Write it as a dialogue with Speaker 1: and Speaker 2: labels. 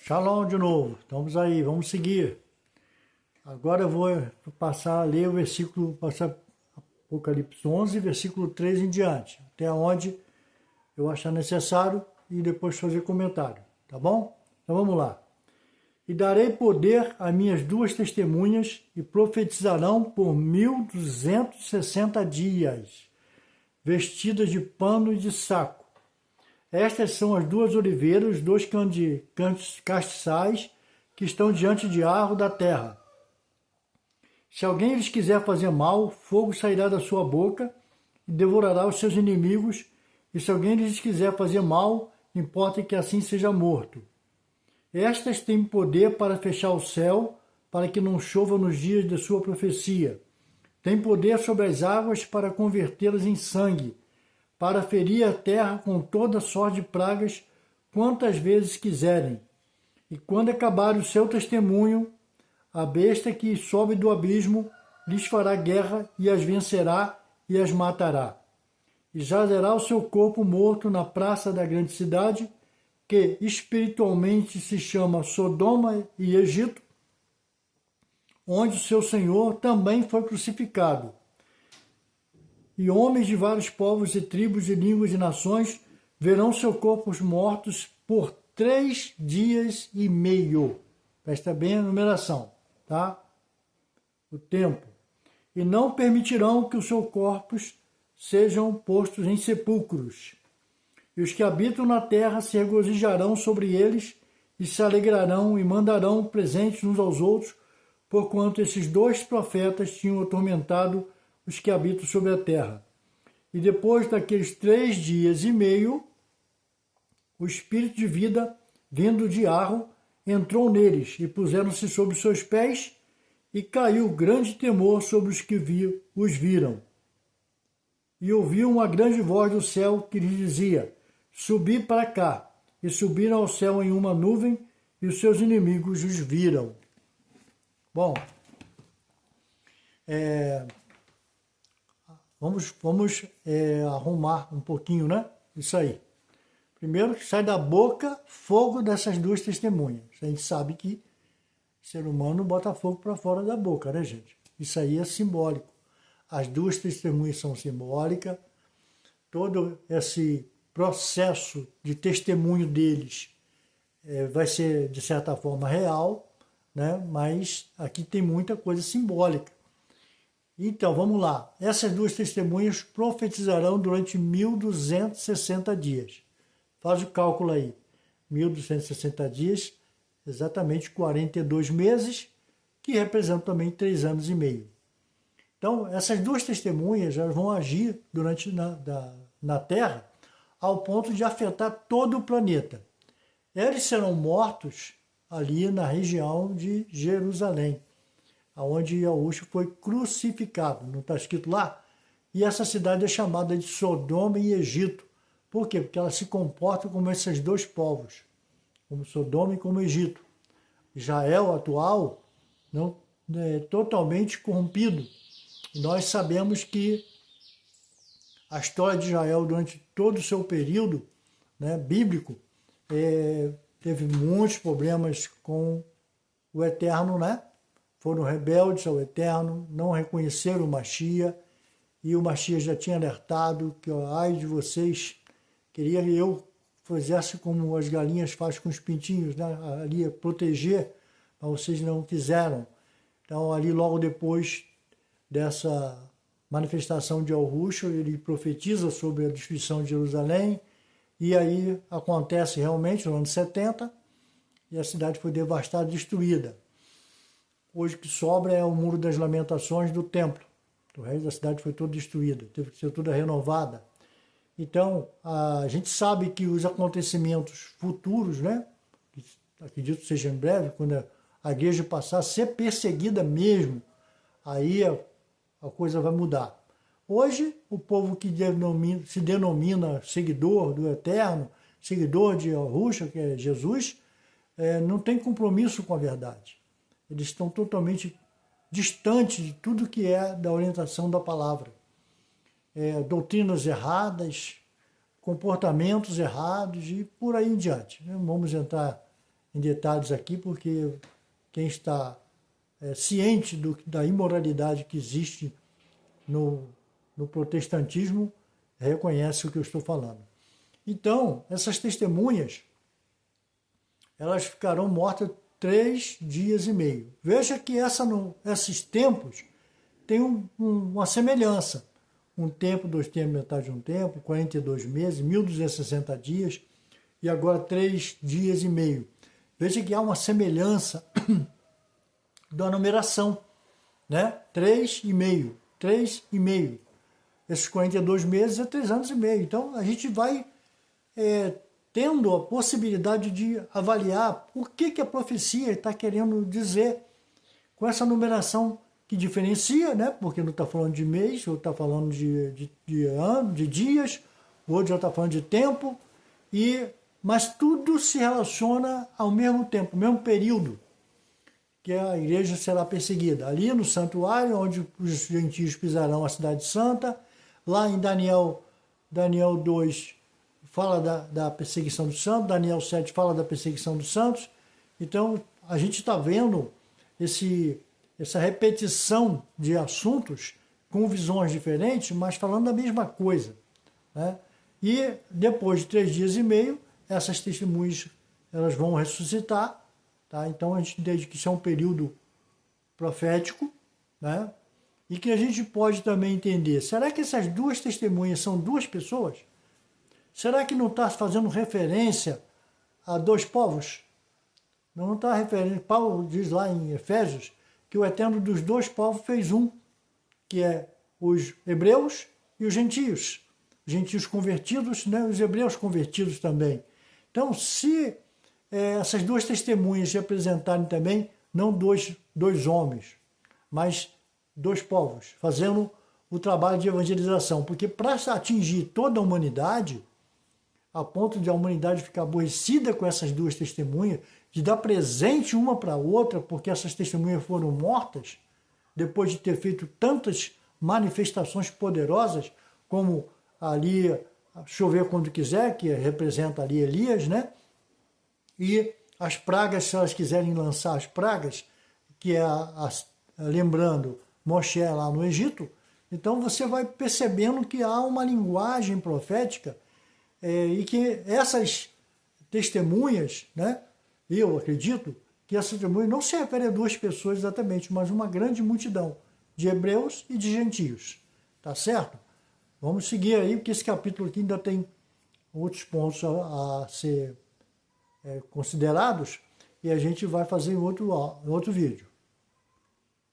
Speaker 1: Shalom de novo, estamos aí, vamos seguir. Agora eu vou passar a ler o versículo, passar Apocalipse 11, versículo 3 em diante, até onde eu achar necessário e depois fazer comentário, tá bom? Então vamos lá. E darei poder a minhas duas testemunhas e profetizarão por 1260 dias, vestidas de pano e de saco. Estas são as duas oliveiras, os dois castiçais que estão diante de Arro da terra. Se alguém lhes quiser fazer mal, fogo sairá da sua boca e devorará os seus inimigos, e se alguém lhes quiser fazer mal, importa que assim seja morto. Estas têm poder para fechar o céu, para que não chova nos dias de sua profecia. Têm poder sobre as águas para convertê-las em sangue, para ferir a terra com toda sorte de pragas, quantas vezes quiserem. E quando acabar o seu testemunho, a besta que sobe do abismo lhes fará guerra e as vencerá e as matará. E jazerá o seu corpo morto na praça da grande cidade, que espiritualmente se chama Sodoma e Egito, onde o seu Senhor também foi crucificado. E homens de vários povos e tribos e línguas e nações verão seus corpos mortos por 3 dias e meio. Presta bem a numeração, tá? O tempo. E não permitirão que os seus corpos sejam postos em sepulcros. E os que habitam na terra se regozijarão sobre eles e se alegrarão e mandarão presentes uns aos outros, porquanto esses dois profetas tinham atormentado os que habitam sobre a terra. E depois daqueles 3 dias e meio, o espírito de vida, vindo de Arro, entrou neles, e puseram-se sobre os seus pés, e caiu grande temor sobre os que os viram. E ouviu uma grande voz do céu que lhes dizia: subi para cá. E subiram ao céu em uma nuvem, e os seus inimigos os viram. Bom, vamos arrumar um pouquinho, né? Isso aí. Primeiro, sai da boca fogo dessas duas testemunhas. A gente sabe que o ser humano bota fogo para fora da boca, né, gente? Isso aí é simbólico. As duas testemunhas são simbólicas. Todo esse processo de testemunho deles vai ser, de certa forma, real, né? Mas aqui tem muita coisa simbólica. Então, vamos lá. Essas duas testemunhas profetizarão durante 1260 dias. Faz o cálculo aí. 1260 dias, exatamente 42 meses, que representam também 3 anos e meio. Então, essas duas testemunhas já vão agir na Terra ao ponto de afetar todo o planeta. Eles serão mortos ali na região de Jerusalém, onde Yahushua foi crucificado. Não está escrito lá? E essa cidade é chamada de Sodoma e Egito. Por quê? Porque ela se comporta como esses dois povos, como Sodoma e como Egito. Israel atual não é totalmente corrompido. E nós sabemos que a história de Israel durante todo o seu período, né, bíblico, teve muitos problemas com o Eterno, né? Foram rebeldes ao Eterno, não reconheceram o Mashiach, e o Mashiach já tinha alertado que, ai de vocês, queria que eu fizesse como as galinhas fazem com os pintinhos, né? Ali proteger, mas vocês não quiseram. Então, ali logo depois dessa manifestação de Yahushua, ele profetiza sobre a destruição de Jerusalém, e aí acontece realmente no ano 70, e a cidade foi devastada, destruída. Hoje o que sobra é o Muro das Lamentações do templo. O resto da cidade foi toda destruída, teve que ser toda renovada. Então, a gente sabe que os acontecimentos futuros, né, acredito que seja em breve, quando a igreja passar a ser perseguida mesmo, aí a coisa vai mudar. Hoje, o povo que se denomina seguidor do Eterno, seguidor de Yahushua, que é Jesus, não tem compromisso com a verdade. Eles estão totalmente distantes de tudo que é da orientação da palavra. Doutrinas erradas, comportamentos errados e por aí em diante. Não vamos entrar em detalhes aqui, porque quem está ciente da imoralidade que existe no protestantismo reconhece o que eu estou falando. Então, essas testemunhas, elas ficarão mortas 3 dias e meio. Veja que esses tempos têm uma semelhança. Um tempo, 2 tempos, metade de um tempo, 42 meses, 1.260 dias, e agora 3 dias e meio. Veja que há uma semelhança da numeração, né? 3 e meio, 3 e meio. Esses 42 meses é 3 anos e meio. Então, a gente vai tendo a possibilidade de avaliar o que a profecia está querendo dizer com essa numeração que diferencia, né? Porque não está falando de mês, ou está falando de ano, de dias, outro já está falando de tempo, mas tudo se relaciona ao mesmo tempo, ao mesmo período que a igreja será perseguida. Ali no santuário, onde os gentios pisarão a cidade santa, lá em Daniel 2 fala da perseguição dos santos, Daniel 7 fala da perseguição dos santos. Então, a gente está vendo essa repetição de assuntos com visões diferentes, mas falando da mesma coisa, né? E depois de 3 dias e meio, essas testemunhas elas vão ressuscitar, tá? Então, a gente entende que isso é um período profético, né? E que a gente pode também entender, será que essas 2 testemunhas são 2 pessoas? Será que não está fazendo referência a 2 povos? Não está referência. Paulo diz lá em Efésios que o eterno dos 2 povos fez um, que é os hebreus e os gentios. Os gentios convertidos, né? Os hebreus convertidos também. Então, se essas 2 testemunhas representarem também, não dois homens, mas 2 povos, fazendo o trabalho de evangelização. Porque para atingir toda a humanidade, a ponto de a humanidade ficar aborrecida com essas 2 testemunhas, de dar presente uma para a outra, porque essas testemunhas foram mortas, depois de ter feito tantas manifestações poderosas, como ali chover quando quiser, que representa ali Elias, né? E as pragas, se elas quiserem lançar as pragas, que é, lembrando, Moshe lá no Egito, então você vai percebendo que há uma linguagem profética e que essas testemunhas, né, eu acredito que essas testemunhas não se referem a 2 pessoas exatamente, mas uma grande multidão de hebreus e de gentios. Tá certo? Vamos seguir aí, porque esse capítulo aqui ainda tem outros pontos a ser considerados e a gente vai fazer em outro vídeo.